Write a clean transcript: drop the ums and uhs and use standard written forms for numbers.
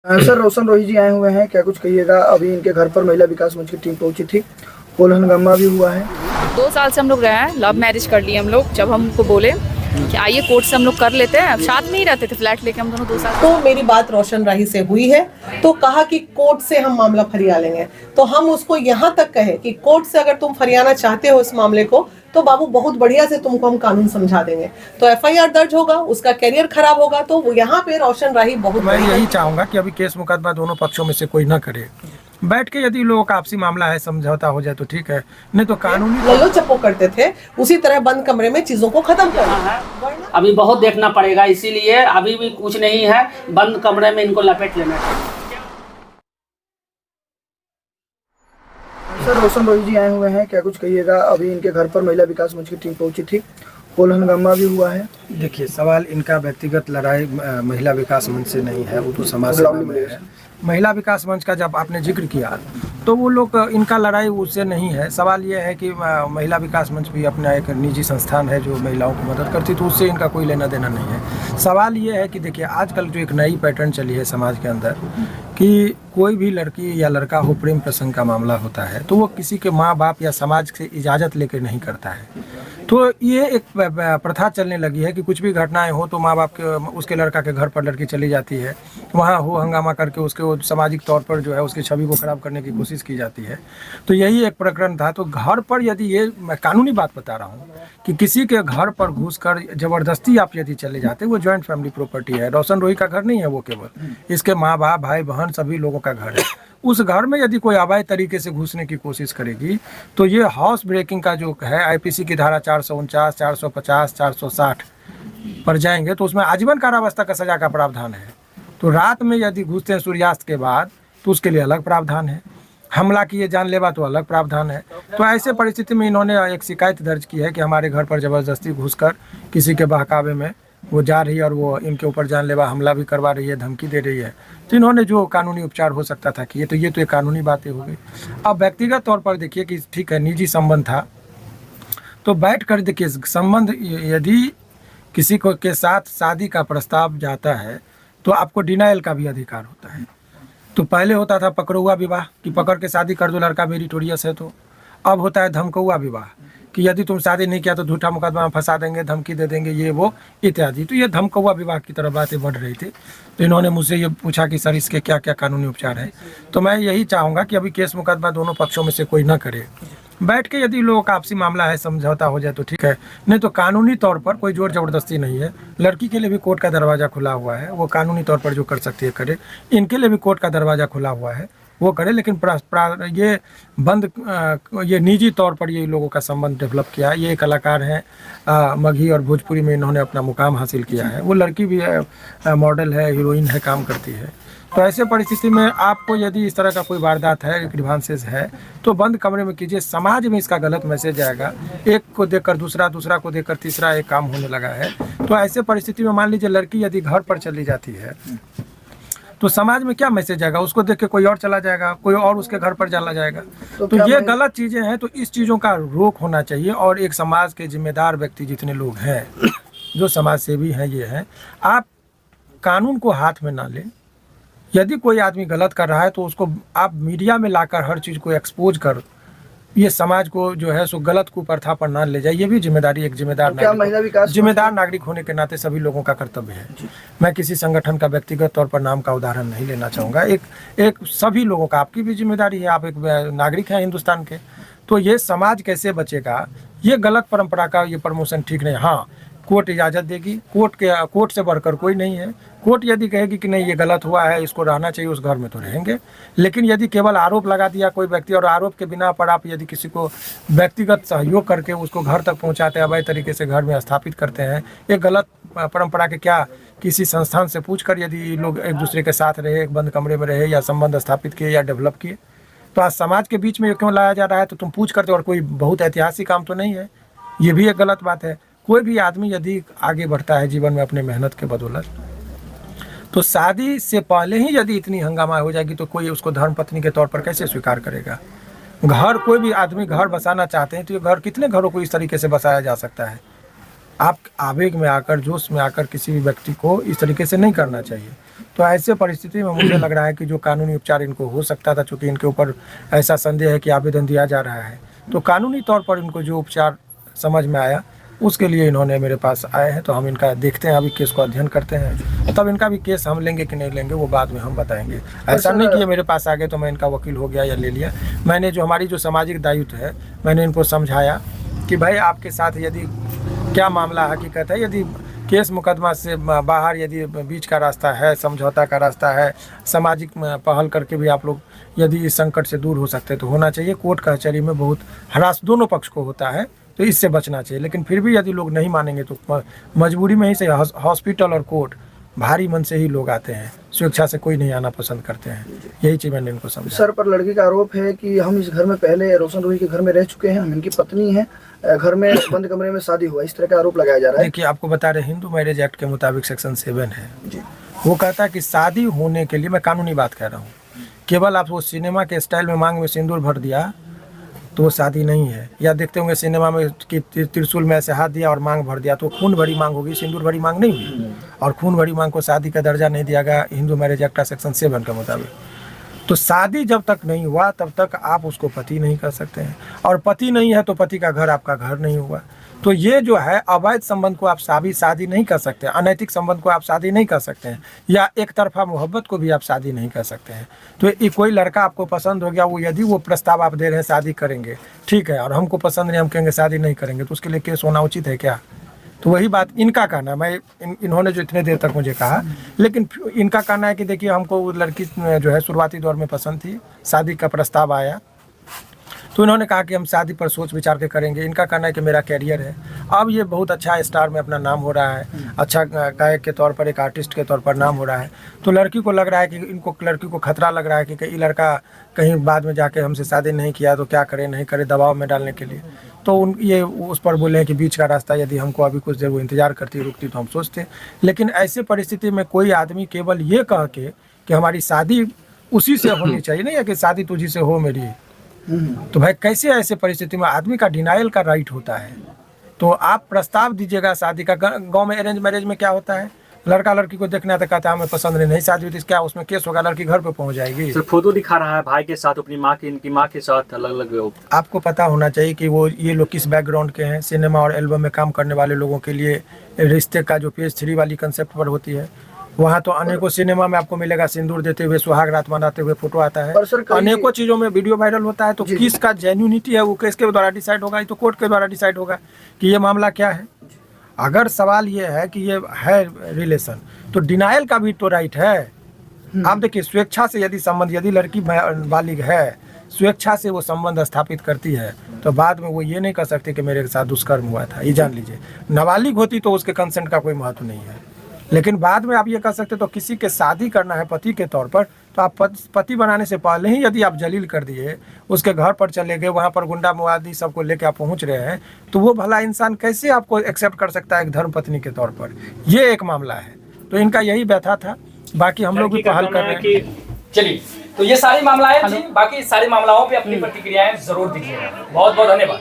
Sir रोशन रोही जी आए हुए हैं, क्या कुछ कहिएगा। अभी इनके घर पर महिला विकास मंच की टीम पहुंची थी, कोल हंगामा भी हुआ है। 2 साल से हम लोग रहे हैं, लव मैरिज कर लिए हम लोग। जब हमको बोले कि आइए कोर्ट से हम लोग कर लेते हैं, साथ में ही रहते थे, फ्लैट लेके हम दोनों 2 साल। तो मेरी बात रोशन राही से हुई है, तो कहा कि कोर्ट से हम मामला फरिया लेंगे। तो हम उसको यहाँ तक कहे कि कोर्ट से अगर तुम फरियाना चाहते हो इस मामले को, तो बाबू बहुत बढ़िया से तुमको हम कानून समझा देंगे। तो एफआईआर दर्ज होगा, उसका कैरियर खराब होगा। तो यहाँ पे रोशन राही बहुत मैं यही चाहूंगा कि अभी केस मुकदमा दोनों पक्षों में से कोई ना करे। बैठ के यदि लोगों का आपसी मामला है, समझौता हो जाए तो ठीक है, नहीं तो कानूनी लल्लो चप्पो करते थे, उसी तरह बंद कमरे में चीजों को खत्म करना। अभी बहुत देखना पड़ेगा, इसीलिए अभी भी कुछ नहीं है, बंद कमरे में इनको लपेट लेना चाहिए। सर रोशन रोही जी आए हुए हैं, क्या कुछ कहिएगा। अभी इनके घर पर महिला विकास मंच की टीम पहुंची थी, कोल हंगामा भी हुआ है। देखिए, सवाल इनका व्यक्तिगत लड़ाई महिला विकास मंच से नहीं है, वो तो समाज सेवा में है। महिला विकास मंच का जब आपने जिक्र किया तो वो लोग, इनका लड़ाई उससे नहीं है। सवाल ये है कि महिला विकास मंच भी अपना एक निजी संस्थान है जो महिलाओं को मदद करती, तो उससे इनका कोई लेना देना नहीं है। सवाल ये है कि देखिए, आजकल जो एक नई पैटर्न चली है समाज के अंदर कि कोई भी लड़की या लड़का हो, प्रेम प्रसंग का मामला होता है तो वो किसी के माँ बाप या समाज से इजाज़त लेकर नहीं करता है। तो ये एक प्रथा चलने लगी है कि कुछ भी घटनाएं हो तो माँ बाप के, उसके लड़का के घर पर लड़की चली जाती है, वहाँ हो हंगामा करके उसके वो सामाजिक तौर पर जो है उसकी छवि को खराब करने की कोशिश की जाती है। तो यही एक प्रकरण था। तो घर पर यदि, ये मैं कानूनी बात बता रहा हूँ कि किसी के घर पर घुसकर ज़बरदस्ती आप यदि चले जाते, वो जॉइंट फैमिली प्रॉपर्टी है। रोशन रोही का घर नहीं है वो, केवल इसके माँ बाप, भाई बहन, सभी लोगों का घर है। उस घर में यदि कोई अवैध तरीके से घुसने की कोशिश करेगी तो ये हाउस ब्रेकिंग का जो है आईपीसी की धारा 449, 450, 460 पर जाएंगे तो उसमें आजीवन कारावास का सजा का प्रावधान है। तो रात में यदि घुसते हैं सूर्यास्त के बाद तो उसके लिए अलग प्रावधान है। हमला किए जानलेवा तो अलग प्रावधान है। तो ऐसे परिस्थिति में इन्होंने एक शिकायत दर्ज की है कि हमारे घर पर ज़बरदस्ती घुसकर किसी के बहकावे में वो जा रही है और वो इनके ऊपर जानलेवा हमला भी करवा रही है, धमकी दे रही है। तो इन्होंने जो कानूनी उपचार हो सकता था कि ये तो एक कानूनी बातें हो गई। अब व्यक्तिगत तौर पर देखिए कि ठीक है, निजी संबंध था तो बैठ कर देखिए, संबंध यदि किसी को के साथ शादी का प्रस्ताव जाता है तो आपको डिनाइल का भी अधिकार होता है। तो पहले होता था पकड़ुआ विवाह कि पकड़ के शादी कर दो, लड़का मेरिटोरियस है तो। अब होता है धमकौआ विवाह कि यदि तुम शादी नहीं किया तो झूठा मुकदमा में फंसा देंगे, धमकी दे देंगे, ये वो इत्यादि। तो ये धमकौआ विवाह की तरफ बातें बढ़ रही थी। तो इन्होंने मुझसे ये पूछा कि सर इसके क्या क्या कानूनी उपचार हैं। तो मैं यही चाहूँगा कि अभी केस मुकदमा दोनों पक्षों में से कोई ना करे। बैठ के यदि लोगों का आपसी मामला है, समझौता हो जाए तो ठीक है, नहीं तो कानूनी तौर पर कोई जोर जबरदस्ती नहीं है। लड़की के लिए भी कोर्ट का दरवाज़ा खुला हुआ है, वो कानूनी तौर पर जो कर सकती है करे। इनके लिए भी कोर्ट का दरवाज़ा खुला हुआ है, वो करे। लेकिन ये ये निजी तौर पर ये लोगों का संबंध डेवलप किया है। ये कलाकार हैं, मगही और भोजपुरी में इन्होंने अपना मुकाम हासिल किया है। वो लड़की भी है, मॉडल है, हीरोइन है, काम करती है। तो ऐसे परिस्थिति में आपको यदि इस तरह का कोई वारदात है, ग्रीवांसेस है, तो बंद कमरे में कीजिए। समाज में इसका गलत मैसेज आएगा। एक को देखकर दूसरा, दूसरा को देखकर तीसरा एक काम होने लगा है। तो ऐसे परिस्थिति में मान लीजिए लड़की यदि घर पर चली जाती है तो समाज में क्या मैसेज आएगा, उसको देख के कोई और चला जाएगा, कोई और उसके घर पर चला जाएगा। तो ये गलत चीज़ें हैं। तो इस चीज़ों का रोक होना चाहिए। और एक समाज के जिम्मेदार व्यक्ति जितने लोग हैं, जो समाज सेवी हैं, ये हैं, आप कानून को हाथ में ना लें। यदि कोई आदमी गलत कर रहा है तो उसको आप मीडिया में लाकर हर चीज़ को एक्सपोज कर ये समाज को जो है सो गलत कुप्रथा पर ना ले जाए। ये भी जिम्मेदारी एक जिम्मेदार नागरिक होने के नाते सभी लोगों का कर्तव्य है। मैं किसी संगठन का व्यक्तिगत तौर पर नाम का उदाहरण नहीं लेना चाहूँगा। एक सभी लोगों का, आपकी भी जिम्मेदारी है, आप एक नागरिक हैं हिंदुस्तान के। तो ये समाज कैसे बचेगा, ये गलत परंपरा का ये प्रमोशन ठीक नहीं। हाँ, कोर्ट इजाज़त देगी, कोर्ट से बढ़कर कोई नहीं है। कोर्ट यदि कहेगी कि नहीं ये गलत हुआ है, इसको रहना चाहिए, उस घर में तो रहेंगे। लेकिन यदि केवल आरोप लगा दिया कोई व्यक्ति और आरोप के बिना पर आप यदि किसी को व्यक्तिगत सहयोग करके उसको घर तक पहुंचाते हैं, अवैध तरीके से घर में स्थापित करते हैं, ये गलत परंपरा के क्या किसी संस्थान से पूछकर यदि लोग एक दूसरे के साथ रहे, एक बंद कमरे में रहे या संबंध स्थापित किए या डेवलप किए, तो आज समाज के बीच में क्यों लाया जा रहा है। तो तुम पूछ करते और कोई बहुत ऐतिहासिक काम तो नहीं है, ये भी एक गलत बात है। कोई भी आदमी यदि आगे बढ़ता है जीवन में अपने मेहनत के बदौलत, तो शादी से पहले ही यदि इतनी हंगामा हो जाएगी तो कोई उसको धर्म पत्नी के तौर पर कैसे स्वीकार करेगा। घर, कोई भी आदमी घर बसाना चाहते हैं तो ये घर, कितने घरों को इस तरीके से बसाया जा सकता है। आप आवेग में आकर, जोश में आकर किसी भी व्यक्ति को इस तरीके से नहीं करना चाहिए। तो तो ऐसे परिस्थिति में मुझे लग रहा है कि जो कानूनी उपचार इनको हो सकता था, चूँकि इनके ऊपर ऐसा संदेह है कि आवेदन दिया जा रहा है, तो कानूनी तौर पर इनको जो उपचार समझ में आया उसके लिए इन्होंने मेरे पास आए हैं। तो हम इनका देखते हैं, अभी केस को अध्ययन करते हैं, तब इनका भी केस हम लेंगे कि नहीं लेंगे वो बाद में हम बताएंगे। ऐसा नहीं कि ये मेरे पास आ गए तो मैं इनका वकील हो गया या ले लिया। मैंने जो हमारी जो सामाजिक दायित्व है, मैंने इनको समझाया कि भाई आपके साथ यदि क्या मामला हकीकत है, यदि केस मुकदमा से बाहर यदि बीच का रास्ता है, समझौता का रास्ता है, सामाजिक पहल करके भी आप लोग यदि इस संकट से दूर हो सकते तो होना चाहिए। कोर्ट कचहरी में बहुत हरास दोनों पक्ष को होता है, तो इससे बचना चाहिए। लेकिन फिर भी यदि लोग नहीं मानेंगे तो मजबूरी में ही से हॉस्पिटल और कोर्ट भारी मन से ही लोग आते हैं, स्वेच्छा से कोई नहीं आना पसंद करते हैं। यही चीज़ मैंने इनको समझा। सर पर लड़की का आरोप है कि हम इस घर में पहले रोशन रूही के घर में रह चुके हैं, हम इनकी पत्नी हैं, घर में बंद कमरे में शादी हुआ, इस तरह का आरोप लगाया जा रहा है। देखिए, आपको बता रहे हिंदू मैरिज एक्ट के मुताबिक सेक्शन 7 है, वो कहता है कि शादी होने के लिए, मैं कानूनी बात कह रहा हूँ, केवल आप वो सिनेमा के स्टाइल में मांग में सिंदूर भर दिया तो वो शादी नहीं है। या देखते होंगे सिनेमा में कि त्रिशूल में ऐसे हाथ दिया और मांग भर दिया तो खून भरी मांग होगी, सिंदूर भरी मांग नहीं हुई। और खून भरी मांग को शादी का दर्जा नहीं दिया गया हिंदू मैरिज एक्ट का सेक्शन 7 के मुताबिक। तो शादी जब तक नहीं हुआ तब तक आप उसको पति नहीं कर सकते हैं, और पति नहीं है तो पति का घर आपका घर नहीं हुआ। तो ये जो है अवैध संबंध को आप शादी नहीं कर सकते, अनैतिक संबंध को आप शादी नहीं कर सकते हैं, या एक तरफा मोहब्बत को भी आप शादी नहीं कर सकते हैं। तो ये कोई लड़का आपको पसंद हो गया, वो यदि वो प्रस्ताव आप दे रहे हैं शादी करेंगे, ठीक है, और हमको पसंद नहीं, हम कहेंगे शादी नहीं करेंगे, तो उसके लिए केस होना उचित है क्या? तो वही बात इनका कहना है। मैं इन्होंने जो इतने देर तक मुझे कहा, लेकिन इनका कहना है कि देखिए हमको वो लड़की जो है शुरुआती दौर में पसंद थी, शादी का प्रस्ताव आया तो इन्होंने कहा कि हम शादी पर सोच विचार के करेंगे। इनका कहना है कि मेरा कैरियर है, अब ये बहुत अच्छा स्टार में अपना नाम हो रहा है, अच्छा गायक के तौर पर, एक आर्टिस्ट के तौर पर नाम हो रहा है। तो लड़की को लग रहा है कि लड़की को खतरा लग रहा है कि ये लड़का कहीं बाद में जाके हमसे शादी नहीं किया तो क्या करे नहीं करे, दबाव में डालने के लिए। तो ये उस पर बोले हैं कि बीच का रास्ता यदि हमको अभी कुछ देर वो इंतज़ार करती रुकती तो हम सोचते। लेकिन ऐसे परिस्थिति में कोई आदमी केवल ये कह के कि हमारी शादी उसी से होनी चाहिए, नहीं है कि शादी तुझी से हो मेरी, तो भाई कैसे ऐसे परिस्थिति में आदमी का डिनाइल का राइट होता है। तो आप प्रस्ताव दीजिएगा शादी का। गांव में अरेंज मैरिज में क्या होता है, लड़का लड़की को देखना है तो कहता है हमें पसंद नहीं शादी हुई, क्या उसमें केस होगा, लड़की घर पे पहुंच जाएगी। सर फोटो दिखा रहा है भाई के साथ, अपनी माँ की, इनकी माँ के साथ अलग अलग। आपको पता होना चाहिए कि वो ये लोग किस बैकग्राउंड के हैं। सिनेमा और एल्बम में काम करने वाले लोगों के लिए रिश्ते का जो पेज 3 वाली कंसेप्ट पर होती है, वहाँ तो अनेकों सिनेमा में आपको मिलेगा सिंदूर देते हुए, सुहाग रात मनाते हुए फोटो आता है, अनेकों चीज़ों में वीडियो वायरल होता है। तो किसका जेन्युइनिटी है वो किसके द्वारा डिसाइड होगा? ये तो कोर्ट के द्वारा डिसाइड होगा कि ये मामला क्या है। अगर सवाल ये है कि ये है रिलेशन, तो डिनाइल का भी तो राइट है। आप देखिए, स्वेच्छा से यदि संबंध, यदि लड़की बालिग है, स्वेच्छा से वो संबंध स्थापित करती है, तो बाद में वो ये नहीं कर सकती कि मेरे साथ दुष्कर्म हुआ था। ये जान लीजिए, नाबालिग होती तो उसके कंसेंट का कोई महत्व नहीं है, लेकिन बाद में आप ये कर सकते। तो किसी के शादी करना है पति के तौर पर, तो आप पति बनाने से पहले ही यदि आप जलील कर दिए, उसके घर पर चले गए, वहाँ पर गुंडा मुआदी सबको लेके आप पहुँच रहे हैं, तो वो भला इंसान कैसे आपको एक्सेप्ट कर सकता है एक धर्म पत्नी के तौर पर? ये एक मामला है। तो इनका यही व्यथा था, बाकी हम लोग भी पहल कर रहे हैं। चलिए, तो ये सारी मामला है, बाकी सारी मामलाओं पे अपनी प्रतिक्रियाएं जरूर दीजिएगा। बहुत बहुत धन्यवाद।